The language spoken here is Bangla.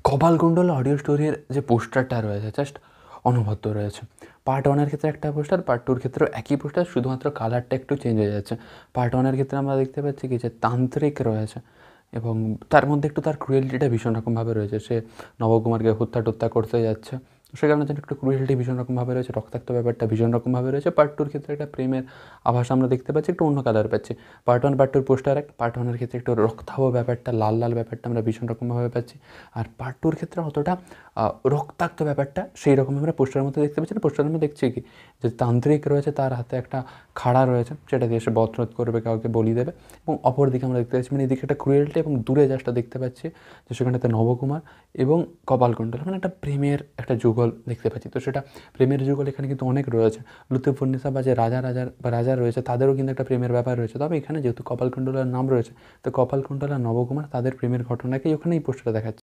কপালকুণ্ডলা অডিও স্টোরির যে পোস্টারটা রয়েছে জাস্ট অনবদ্য রয়েছে। পার্ট 1 এর ক্ষেত্রে একটা পোস্টার, পার্ট 2 এর ক্ষেত্রেও একই পোস্টার, শুধুমাত্র কালারটা একটু চেঞ্জ হয়ে যাচ্ছে। পার্ট 1 এর ক্ষেত্রে আমরা দেখতে পাচ্ছি কি যে তান্ত্রিক রয়েছে এবং তার মধ্যে একটু তার ক্রুয়েলিটিটা ভীষণ রকমভাবে রয়েছে। সে নবকুমারকে হত্যা-টত্যা করতে যাচ্ছে। সে কারণে তার একটু ক্রুয়েলিটি ভীষণ রকমভাবে রয়েছে, রক্তাক্ত ব্যাপারটা ভীষণ রকমভাবে রয়েছে। পার্ট 2 এর ক্ষেত্রে একটা প্রেমের আভাস আমরা দেখতে পাচ্ছি, একটু অন্য কালার পাচ্ছি। পার্ট 1, পার্ট 2 এর পোস্টার এক, পার্ট 1 এর ক্ষেত্রে একটু রক্তাভ ব্যাপারটা, লাল, লাল ব্যাপারটা আমরা ভীষণ রকমভাবে পাচ্ছি। আর পার্ট 2 এর ক্ষেত্রে অতটা রক্তাক্ত ব্যাপারটা সেই রকম আমরা পোস্টারের মধ্যে দেখতে পাচ্ছি না। পোস্টারের মধ্যে দেখছি কি যে তান্ত্রিক রয়েছে, তার হাতে একটা খাড়া রয়েছে, সেটা দিয়ে সে বধ করবে, কাউকে বলি দেবে। এবং অপর দিকে আমরা দেখতে পাচ্ছি মানে এদিকে একটা ক্রুয়েলটি এবং দূরে জাস্টটা দেখতে পাচ্ছি যে সেখানটাতে নবকুমার এবং কপালকুণ্ডলা মানে একটা প্রেমের একটা যুগল দেখতে পাচ্ছি। তো সেটা প্রেমের যুগল এখানে কিন্তু অনেক রয়েছে। লুতুফুন্নিসা বা যে রাজা রয়েছে তাদেরও কিন্তু একটা প্রেমের ব্যাপার রয়েছে। তবে এখানে যেহেতু কপালকুণ্ডলার নাম রয়েছে, তো কপালকুণ্ডলা নবকুমার তাদের প্রেমের ঘটনাকেই ওখানে এই পোস্টারে দেখাচ্ছে।